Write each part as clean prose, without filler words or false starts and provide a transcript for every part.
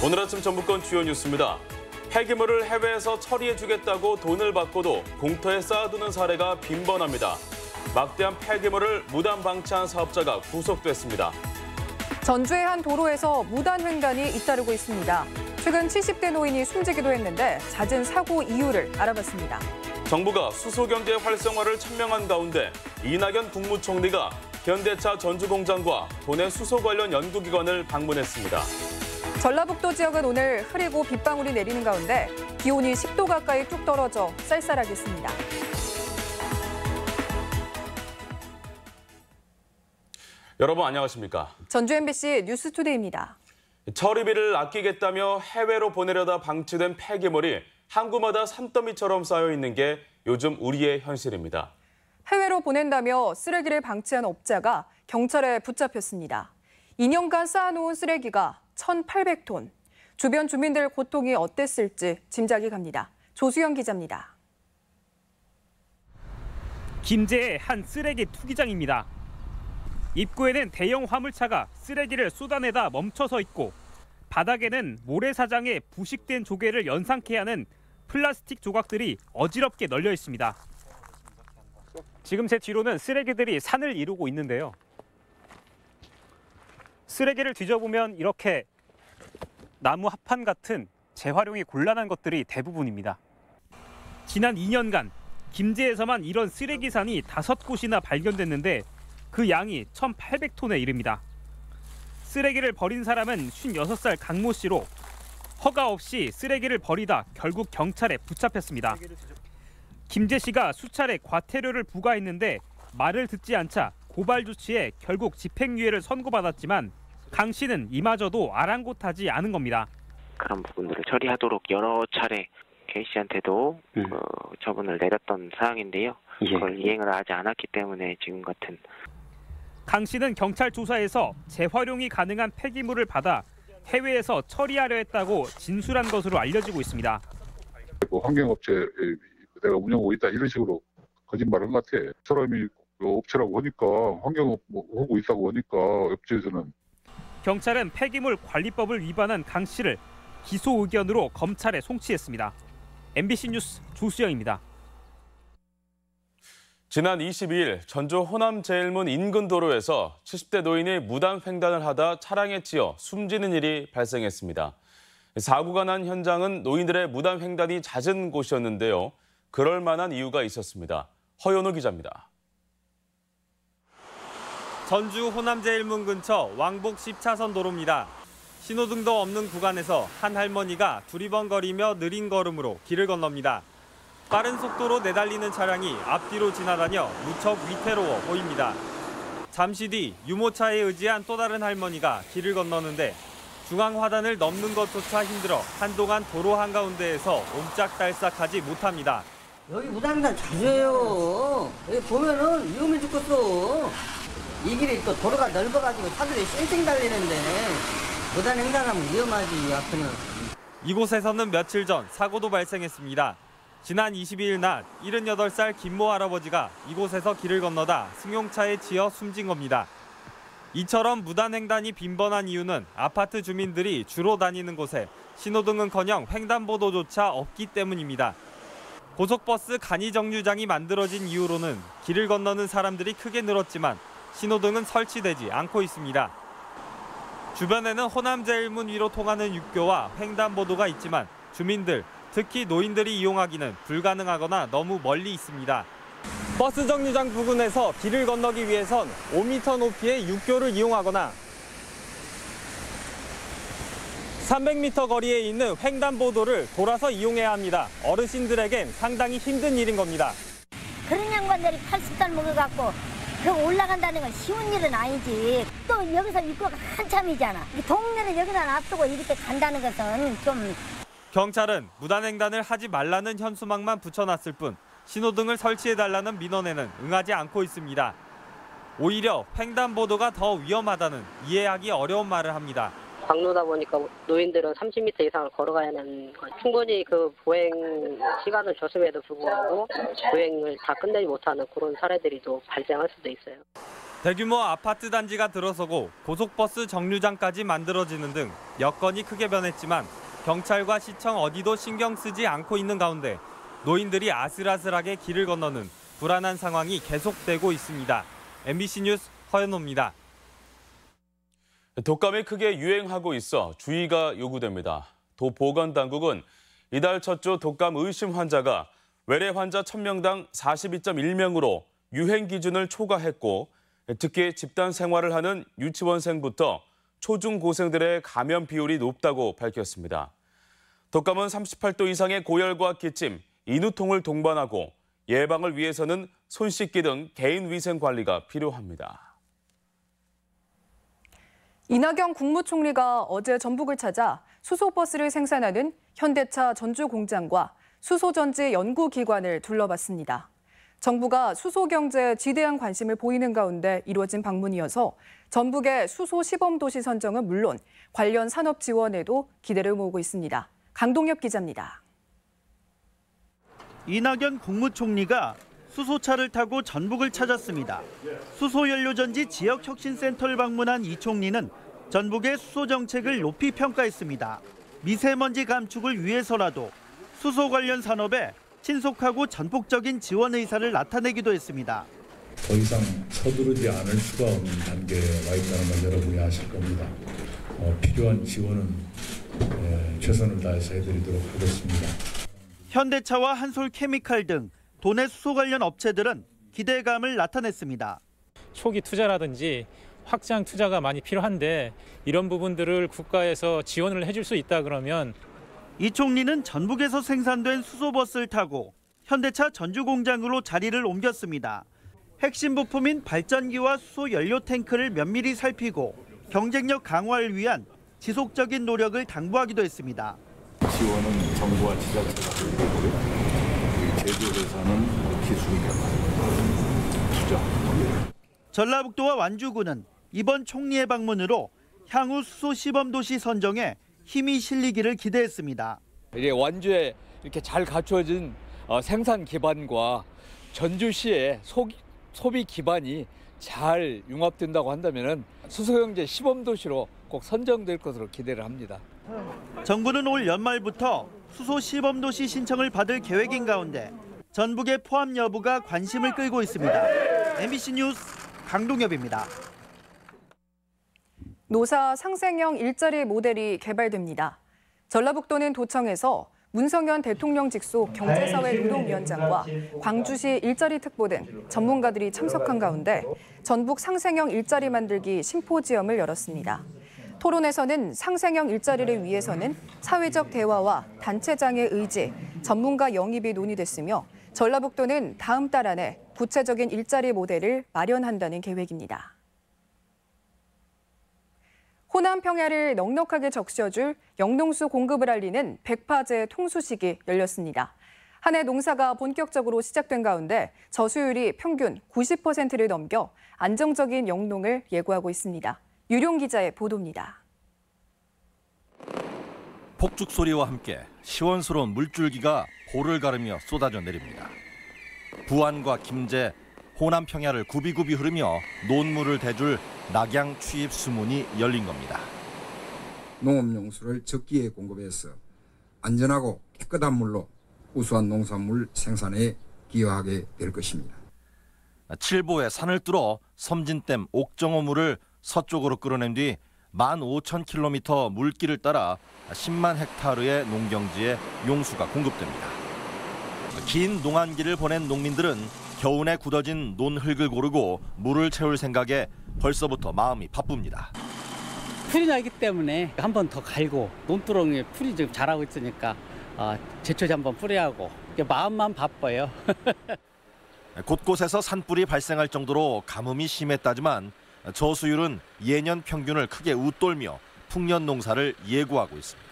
오늘 아침 전북권 주요 뉴스입니다. 폐기물을 해외에서 처리해주겠다고 돈을 받고도 공터에 쌓아두는 사례가 빈번합니다. 막대한 폐기물을 무단 방치한 사업자가 구속됐습니다. 전주의 한 도로에서 무단 횡단이 잇따르고 있습니다. 최근 70대 노인이 숨지기도 했는데 잦은 사고 이유를 알아봤습니다. 정부가 수소경제 활성화를 천명한 가운데 이낙연 국무총리가 현대차 전주공장과 도내 수소 관련 연구기관을 방문했습니다. 전라북도 지역은 오늘 흐리고 빗방울이 내리는 가운데 기온이 10도 가까이 뚝 떨어져 쌀쌀하겠습니다. 여러분 안녕하십니까? 전주 MBC 뉴스투데이입니다. 처리비를 아끼겠다며 해외로 보내려다 방치된 폐기물이 항구마다 산더미처럼 쌓여 있는 게 요즘 우리의 현실입니다. 해외로 보낸다며 쓰레기를 방치한 업자가 경찰에 붙잡혔습니다. 2년간 쌓아놓은 쓰레기가 1,800톤. 주변 주민들 고통이 어땠을지 짐작이 갑니다. 조수영 기자입니다. 김제의 한 쓰레기 투기장입니다. 입구에는 대형 화물차가 쓰레기를 쏟아내다 멈춰서 있고 바닥에는 모래사장에 부식된 조개를 연상케 하는 플라스틱 조각들이 어지럽게 널려 있습니다. 지금 제 뒤로는 쓰레기들이 산을 이루고 있는데요. 쓰레기를 뒤져보면 이렇게 나무 합판 같은 재활용이 곤란한 것들이 대부분입니다. 지난 2년간 김제에서만 이런 쓰레기산이 5곳이나 발견됐는데 그 양이 1,800톤에 이릅니다. 쓰레기를 버린 사람은 56살 강모 씨로 허가 없이 쓰레기를 버리다 결국 경찰에 붙잡혔습니다. 김제 씨가 수차례 과태료를 부과했는데 말을 듣지 않자 고발 조치에 결국 집행유예를 선고받았지만 강 씨는 이마저도 아랑곳하지 않은 겁니다. 그런 부분들을 처리하도록 여러 차례 K 씨한테도 처분을 내렸던 사항인데요. 그걸 이행을 하지 않았기 때문에 지금 같은. 강 씨는 경찰 조사에서 재활용이 가능한 폐기물을 받아 해외에서 처리하려 했다고 진술한 것으로 알려지고 있습니다. 환경업체 내가 운영하고 있다 이런 식으로 거짓말한 것 같아. 사람이 업체라고 하니까 환경업 하고 있다고 하니까 업체에서는. 경찰은 폐기물 관리법을 위반한 강 씨를 기소 의견으로 검찰에 송치했습니다. MBC 뉴스 조수영입니다. 지난 22일 전주 호남 제일문 인근 도로에서 70대 노인이 무단 횡단을 하다 차량에 치여 숨지는 일이 발생했습니다. 사고가 난 현장은 노인들의 무단 횡단이 잦은 곳이었는데요. 그럴 만한 이유가 있었습니다. 허연우 기자입니다. 전주 호남 제일문 근처 왕복 10차선 도로입니다. 신호등도 없는 구간에서 한 할머니가 두리번거리며 느린 걸음으로 길을 건넙니다. 빠른 속도로 내달리는 차량이 앞뒤로 지나다녀 무척 위태로워 보입니다. 잠시 뒤 유모차에 의지한 또 다른 할머니가 길을 건너는데 중앙화단을 넘는 것조차 힘들어 한동안 도로 한가운데에서 옴짝달싹하지 못합니다. 여기 무단횡단 자주 해요. 여기 보면은 위험해 죽겠어. 이 길이 또 도로가 넓어가지고 차들이 쌩쌩 달리는데 무단횡단하면 위험하지 앞에는. 이곳에서는 며칠 전 사고도 발생했습니다. 지난 22일 낮 78살 김모 할아버지가 이곳에서 길을 건너다 승용차에 치여 숨진 겁니다. 이처럼 무단횡단이 빈번한 이유는 아파트 주민들이 주로 다니는 곳에 신호등은커녕 횡단보도조차 없기 때문입니다. 고속버스 간이정류장이 만들어진 이후로는 길을 건너는 사람들이 크게 늘었지만 신호등은 설치되지 않고 있습니다. 주변에는 호남제일문 위로 통하는 육교와 횡단보도가 있지만 주민들, 특히 노인들이 이용하기는 불가능하거나 너무 멀리 있습니다. 버스 정류장 부근에서 길을 건너기 위해선 5m 높이의 육교를 이용하거나 300m 거리에 있는 횡단보도를 돌아서 이용해야 합니다. 어르신들에겐 상당히 힘든 일인 겁니다. 그런 양반들이 80살 먹어갖고 그 올라간다는 건 쉬운 일은 아니지. 또 여기서 입구가 한참이잖아. 동네를 여기다 놔두고 이렇게 간다는 것은 좀. 경찰은 무단횡단을 하지 말라는 현수막만 붙여놨을 뿐 신호등을 설치해달라는 민원에는 응하지 않고 있습니다. 오히려 횡단보도가 더 위험하다는 이해하기 어려운 말을 합니다. 강로다 보니까 노인들은 30m 이상을 걸어가야 하는 건 충분히 그 보행 시간을 줬음에도 불구하고 보행을 다 끝내지 못하는 그런 사례들이 또 발생할 수도 있어요. 대규모 아파트 단지가 들어서고 고속버스 정류장까지 만들어지는 등 여건이 크게 변했지만 경찰과 시청 어디도 신경 쓰지 않고 있는 가운데 노인들이 아슬아슬하게 길을 건너는 불안한 상황이 계속되고 있습니다. MBC 뉴스 허연호입니다. 독감이 크게 유행하고 있어 주의가 요구됩니다. 도보건당국은 이달 첫 주 독감 의심 환자가 외래 환자 1000명당 42.1명으로 유행 기준을 초과했고 특히 집단 생활을 하는 유치원생부터 초중고생들의 감염 비율이 높다고 밝혔습니다. 독감은 38도 이상의 고열과 기침, 인후통을 동반하고 예방을 위해서는 손 씻기 등 개인 위생 관리가 필요합니다. 이낙연 국무총리가 어제 전북을 찾아 수소버스를 생산하는 현대차 전주 공장과 수소전지 연구기관을 둘러봤습니다. 정부가 수소 경제에 지대한 관심을 보이는 가운데 이루어진 방문이어서 전북의 수소 시범도시 선정은 물론 관련 산업 지원에도 기대를 모으고 있습니다. 강동엽 기자입니다. 이낙연 국무총리가 수소차를 타고 전북을 찾았습니다. 수소연료전지 지역혁신센터를 방문한 이 총리는 전북의 수소 정책을 높이 평가했습니다. 미세먼지 감축을 위해서라도 수소 관련 산업에 신속하고 전폭적인 지원 의사를 나타내기도 했습니다. 더 이상 서두르지 않을 수가 없는 단계에 와 있다는 걸 여러분이 아실 겁니다. 필요한 지원은 최선을 다해서 해드리도록 하겠습니다. 현대차와 한솔케미칼 등 도내 수소 관련 업체들은 기대감을 나타냈습니다. 초기 투자라든지 확장 투자가 많이 필요한데 이런 부분들을 국가에서 지원을 해줄 수 있다 그러면 이 총리는 전북에서 생산된 수소버스를 타고 현대차 전주 공장으로 자리를 옮겼습니다. 핵심 부품인 발전기와 수소 연료 탱크를 면밀히 살피고 경쟁력 강화를 위한 지속적인 노력을 당부하기도 했습니다. 지원은 정부와 지자체가 하고요. 제조회사는 기술 개발, 투자. 전라북도와 완주군은 이번 총리의 방문으로 향후 수소 시범도시 선정에 힘이 실리기를 기대했습니다. 완주에 이렇게 잘 갖춰진 생산 기반과 전주시의 소비 기반이 잘 융합된다고 한다면 수소경제 시범도시로 꼭 선정될 것으로 기대를 합니다. 정부는 올 연말부터 수소 시범도시 신청을 받을 계획인 가운데 전북의 포함 여부가 관심을 끌고 있습니다. MBC 뉴스 강동엽입니다. 노사 상생형 일자리 모델이 개발됩니다. 전라북도는 도청에서 문성현 대통령 직속 경제사회노동위원장과 광주시 일자리 특보 등 전문가들이 참석한 가운데 전북 상생형 일자리 만들기 심포지엄을 열었습니다. 토론에서는 상생형 일자리를 위해서는 사회적 대화와 단체장의 의지, 전문가 영입이 논의됐으며 전라북도는 다음 달 안에 구체적인 일자리 모델을 마련한다는 계획입니다. 호남 평야를 넉넉하게 적셔줄 영농수 공급을 알리는 백파제 통수식이 열렸습니다. 한 해 농사가 본격적으로 시작된 가운데 저수율이 평균 90%를 넘겨 안정적인 영농을 예고하고 있습니다. 유룡 기자의 보도입니다. 폭죽 소리와 함께 시원스러운 물줄기가 볼을 가르며 쏟아져 내립니다. 부안과 김제, 호남 평야를 굽이굽이 흐르며 논물을 대줄 낙양 취입 수문이 열린 겁니다. 농업용수를 적기에 공급해서 안전하고 깨끗한 물로 우수한 농산물 생산에 기여하게 될 것입니다. 칠보에 산을 뚫어 섬진댐 옥정호물을 서쪽으로 끌어낸 뒤 15,000km 물길을 따라 10만 헥타르의 농경지에 용수가 공급됩니다. 긴 농한기를 보낸 농민들은 겨우내 굳어진 논흙을 고르고 물을 채울 생각에 벌써부터 마음이 바쁩니다. 풀이 나기 때문에 한 번 더 갈고 논두렁에 풀이 지금 자라고 있으니까 제초제 한번 뿌려야 하고 마음만 바빠요. 곳곳에서 산불이 발생할 정도로 가뭄이 심했다지만 저수율은 예년 평균을 크게 웃돌며 풍년 농사를 예고하고 있습니다.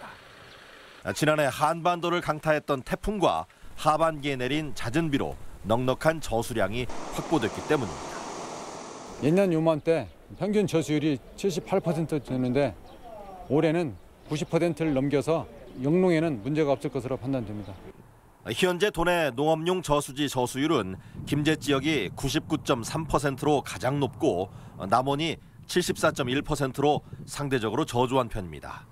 지난해 한반도를 강타했던 태풍과 하반기에 내린 잦은 비로 넉넉한 저수량이 확보됐기 때문입니다. 예년 요맘때 평균 저수율이 78% 되는데 올해는 90%를 넘겨서 영농에는 문제가 없을 것으로 판단됩니다. 현재 도내 농업용 저수지 저수율은 김제 지역이 99.3%로 가장 높고 남원이 74.1%로 상대적으로 저조한 편입니다.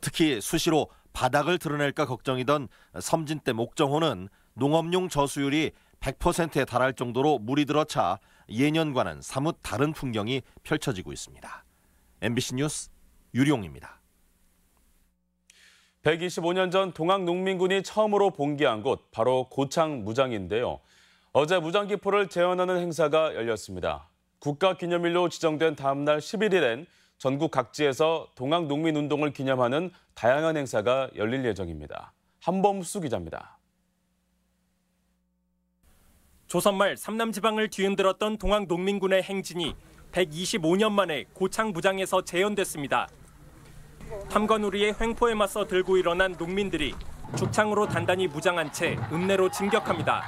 특히 수시로 바닥을 드러낼까 걱정이던 섬진댐 옥정호는 농업용 저수율이 100%에 달할 정도로 물이 들어차 예년과는 사뭇 다른 풍경이 펼쳐지고 있습니다. MBC 뉴스 유룡입니다. 125년 전 동학농민군이 처음으로 봉기한 곳 바로 고창 무장인데요. 어제 무장기포를 재현하는 행사가 열렸습니다. 국가기념일로 지정된 다음 날 11일엔 전국 각지에서 동학농민운동을 기념하는 다양한 행사가 열릴 예정입니다. 한범수 기자입니다. 조선 말 삼남지방을 뒤흔들었던 동학농민군의 행진이 125년 만에 고창 무장에서 재현됐습니다. 탐관우리의 횡포에 맞서 들고 일어난 농민들이 죽창으로 단단히 무장한 채 읍내로 진격합니다.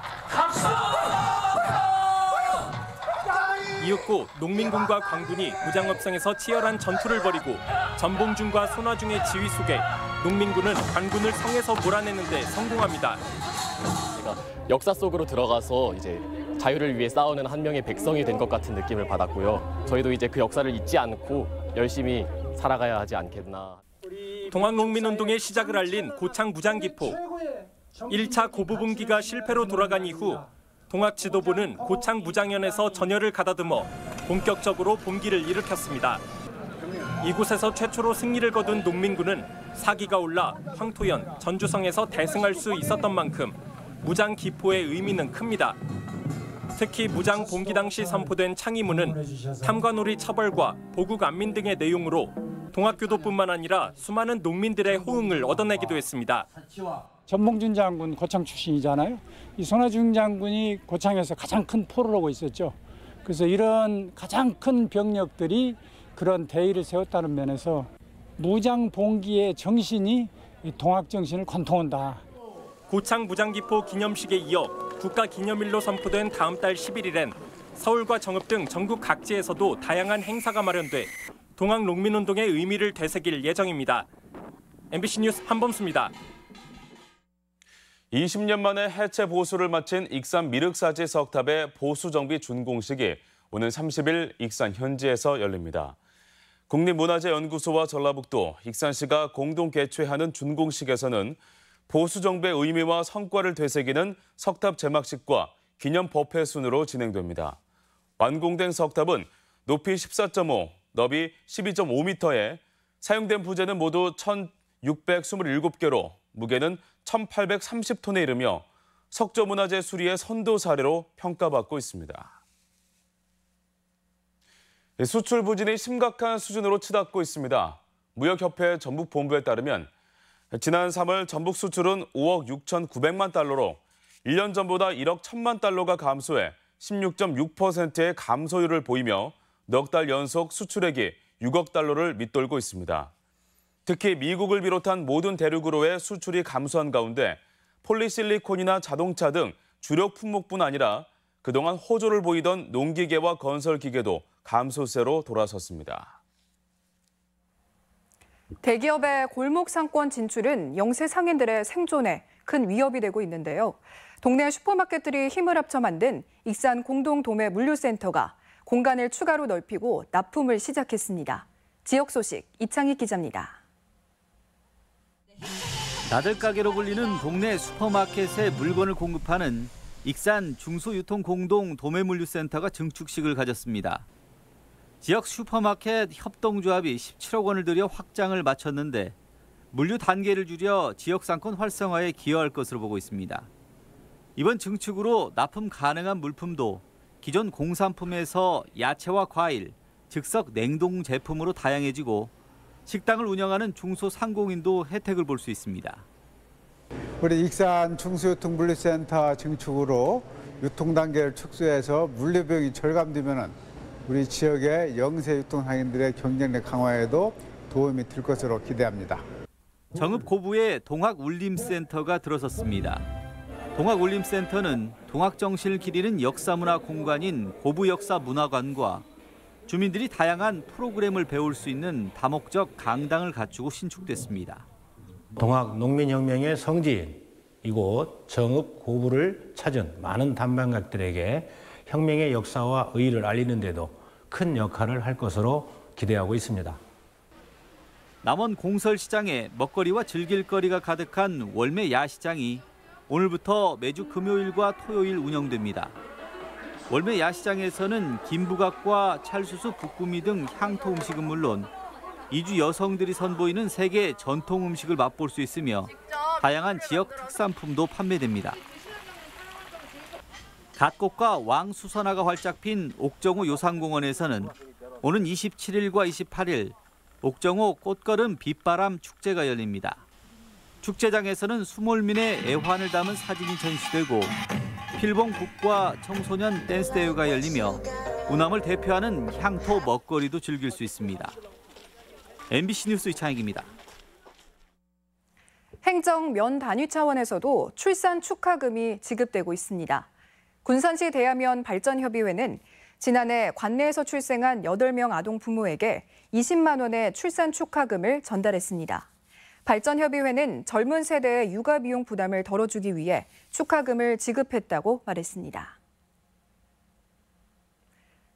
이윽고 농민군과 광군이 무장업성에서 치열한 전투를 벌이고 전봉준과 손화중의 지휘 속에 농민군은 관군을 성에서 몰아내는 데 성공합니다. 역사 속으로 들어가서 이제 자유를 위해 싸우는 한 명의 백성이 된 것 같은 느낌을 받았고요. 저희도 이제 그 역사를 잊지 않고 열심히 살아가야 하지 않겠나. 동학농민운동의 시작을 알린 고창 무장기포. 1차 고부분기가 실패로 돌아간 이후 동학 지도부는 고창 무장연에서 전열을 가다듬어 본격적으로 봉기를 일으켰습니다. 이곳에서 최초로 승리를 거둔 농민군은 사기가 올라 황토연, 전주성에서 대승할 수 있었던 만큼 무장 기포의 의미는 큽니다. 특히 무장 봉기 당시 선포된 창의문은 탐관오리 처벌과 보국 안민 등의 내용으로 동학교도뿐만 아니라 수많은 농민들의 호응을 얻어내기도 했습니다. 전봉준 장군 고창 출신이잖아요. 이 손화중 장군이 고창에서 가장 큰 포를 하고 있었죠. 그래서 이런 가장 큰 병력들이 그런 대의를 세웠다는 면에서 무장 봉기의 정신이 동학 정신을 관통한다. 고창 무장기포 기념식에 이어 국가기념일로 선포된 다음 달 11일엔 서울과 정읍 등 전국 각지에서도 다양한 행사가 마련돼 동학농민운동의 의미를 되새길 예정입니다. MBC 뉴스 한범수입니다. 20년 만에 해체 보수를 마친 익산 미륵사지 석탑의 보수정비 준공식이 오는 30일 익산 현지에서 열립니다. 국립문화재연구소와 전라북도, 익산시가 공동 개최하는 준공식에서는 보수정비의 의미와 성과를 되새기는 석탑 제막식과 기념 법회 순으로 진행됩니다. 완공된 석탑은 높이 14.5, 너비 12.5m에 사용된 부재는 모두 1,627개로 무게는 1,830톤에 이르며 석조문화재 수리의 선도 사례로 평가받고 있습니다. 수출 부진이 심각한 수준으로 치닫고 있습니다. 무역협회 전북본부에 따르면 지난 3월 전북 수출은 5억 6,900만 달러로 1년 전보다 1억 1,000만 달러가 감소해 16.6%의 감소율을 보이며 넉 달 연속 수출액이 6억 달러를 밑돌고 있습니다. 특히 미국을 비롯한 모든 대륙으로의 수출이 감소한 가운데 폴리실리콘이나 자동차 등 주력 품목뿐 아니라 그동안 호조를 보이던 농기계와 건설기계도 감소세로 돌아섰습니다. 대기업의 골목 상권 진출은 영세 상인들의 생존에 큰 위협이 되고 있는데요. 동네 슈퍼마켓들이 힘을 합쳐 만든 익산 공동도매 물류센터가 공간을 추가로 넓히고 납품을 시작했습니다. 지역 소식 이창희 기자입니다. 나들가게로 불리는 동네 슈퍼마켓에 물건을 공급하는 익산 중소유통 공동 도매물류센터가 증축식을 가졌습니다. 지역 슈퍼마켓 협동조합이 17억 원을 들여 확장을 마쳤는데 물류 단계를 줄여 지역 상권 활성화에 기여할 것으로 보고 있습니다. 이번 증축으로 납품 가능한 물품도 기존 공산품에서 야채와 과일, 즉석 냉동 제품으로 다양해지고 식당을 운영하는 중소상공인도 혜택을 볼 수 있습니다. 우리 익산 중소유통 물류센터 증축으로 유통 단계를 축소해서 물류 비용이 절감되면 우리 지역의 영세 유통 상인들의 경쟁력 강화에도 도움이 될 것으로 기대합니다. 정읍 고부에 동학울림센터가 들어섰습니다. 동학울림센터는 동학 정신을 기리는 역사문화 공간인 고부역사문화관과 주민들이 다양한 프로그램을 배울 수 있는 다목적 강당을 갖추고 신축됐습니다. 동학 농민혁명의 성지인 이곳 정읍 고부를 찾은 많은 단방각들에게 혁명의 역사와 의의를 알리는 데도 큰 역할을 할 것으로 기대하고 있습니다. 남원 공설시장에 먹거리와 즐길거리가 가득한 월매 야시장이 오늘부터 매주 금요일과 토요일 운영됩니다. 월매 야시장에서는 김부각과 찰수수, 북구미 등 향토 음식은 물론 이주 여성들이 선보이는 세계 전통 음식을 맛볼 수 있으며 다양한 지역 특산품도 판매됩니다. 갓꽃과 왕수선화가 활짝 핀 옥정호 요상공원에서는 오는 27일과 28일 옥정호 꽃걸음 빛바람 축제가 열립니다. 축제장에서는 수몰민의 애환을 담은 사진이 전시되고 필봉국과 청소년 댄스대회가 열리며 우남을 대표하는 향토 먹거리도 즐길 수 있습니다. MBC 뉴스 이창익입니다. 행정 면 단위 차원에서도 출산 축하금이 지급되고 있습니다. 군산시 대하면 발전협의회는 지난해 관내에서 출생한 8명 아동 부모에게 20만 원의 출산 축하금을 전달했습니다. 발전협의회는 젊은 세대의 육아 비용 부담을 덜어주기 위해 축하금을 지급했다고 말했습니다.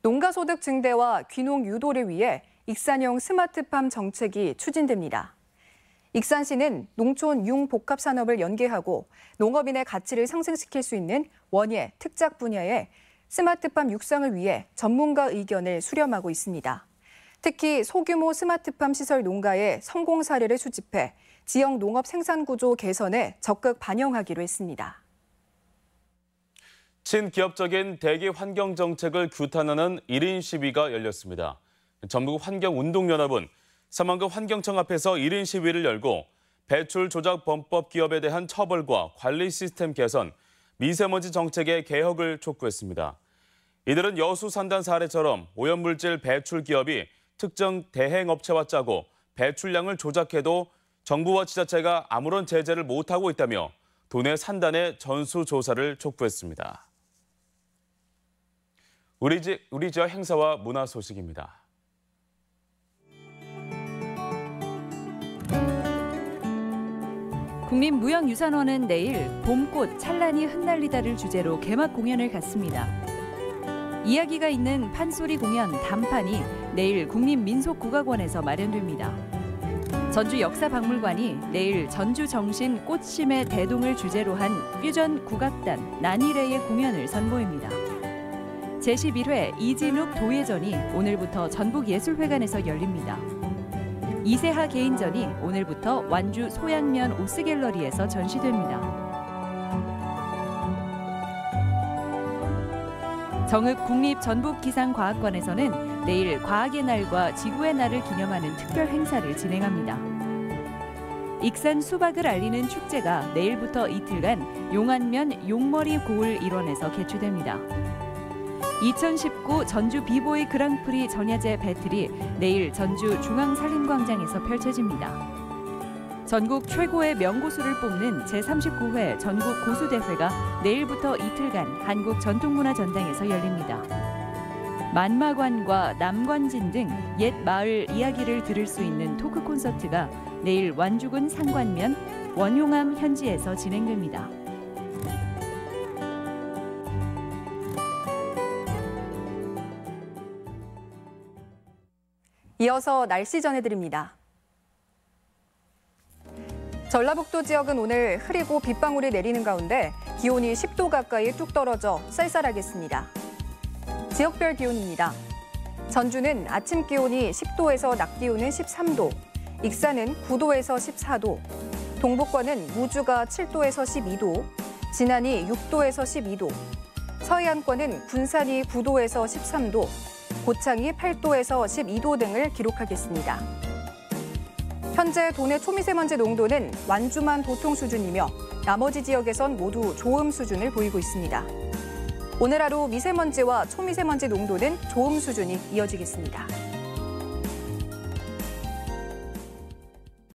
농가소득 증대와 귀농 유도를 위해 익산형 스마트팜 정책이 추진됩니다. 익산시는 농촌 융복합 산업을 연계하고 농업인의 가치를 상승시킬 수 있는 원예, 특작 분야의 스마트팜 육성을 위해 전문가 의견을 수렴하고 있습니다. 특히 소규모 스마트팜 시설 농가의 성공 사례를 수집해 지역 농업 생산 구조 개선에 적극 반영하기로 했습니다. 친기업적인 대기 환경 정책을 규탄하는 1인 시위가 열렸습니다. 전국 환경운동연합은 삼원급 환경청 앞에서 1인 시위를 열고 배출 조작 범법 기업에 대한 처벌과 관리 시스템 개선, 미세먼지 정책의 개혁을 촉구했습니다. 이들은 여수 산단 사례처럼 오염물질 배출 기업이 특정 대행업체와 짜고 배출량을 조작해도 정부와 지자체가 아무런 제재를 못하고 있다며 도내 산단의 전수조사를 촉구했습니다. 우리 지역 행사와 문화 소식입니다. 국립무형유산원은 내일 봄꽃 찬란히 흩날리다를 주제로 개막 공연을 갖습니다. 이야기가 있는 판소리 공연 단판이 내일 국립민속국악원에서 마련됩니다. 전주역사박물관이 내일 전주정신 꽃심의 대동을 주제로 한 퓨전 국악단 난이레의 공연을 선보입니다. 제11회 이진욱 도예전이 오늘부터 전북예술회관에서 열립니다. 이세하 개인전이 오늘부터 완주 소양면 오스갤러리에서 전시됩니다. 정읍 국립전북기상과학관에서는 내일 과학의 날과 지구의 날을 기념하는 특별 행사를 진행합니다. 익산 수박을 알리는 축제가 내일부터 이틀간 용안면 용머리 고을 일원에서 개최됩니다. 2019 전주 비보이 그랑프리 전야제 배틀이 내일 전주 중앙산림광장에서 펼쳐집니다. 전국 최고의 명고수를 뽑는 제39회 전국 고수대회가 내일부터 이틀간 한국전통문화전당에서 열립니다. 만마관과 남관진 등 옛 마을 이야기를 들을 수 있는 토크 콘서트가 내일 완주군 상관면 원용암 현지에서 진행됩니다. 이어서 날씨 전해드립니다. 전라북도 지역은 오늘 흐리고 빗방울이 내리는 가운데 기온이 10도 가까이 뚝 떨어져 쌀쌀하겠습니다. 지역별 기온입니다. 전주는 아침 기온이 10도에서 낮 기온은 13도, 익산은 9도에서 14도, 동북권은 무주가 7도에서 12도, 진안이 6도에서 12도, 서해안권은 군산이 9도에서 13도, 고창이 8도에서 12도 등을 기록하겠습니다. 현재 도내 초미세먼지 농도는 완주만 보통 수준이며 나머지 지역에선 모두 좋음 수준을 보이고 있습니다. 오늘 하루 미세먼지와 초미세먼지 농도는 좋음 수준이 이어지겠습니다.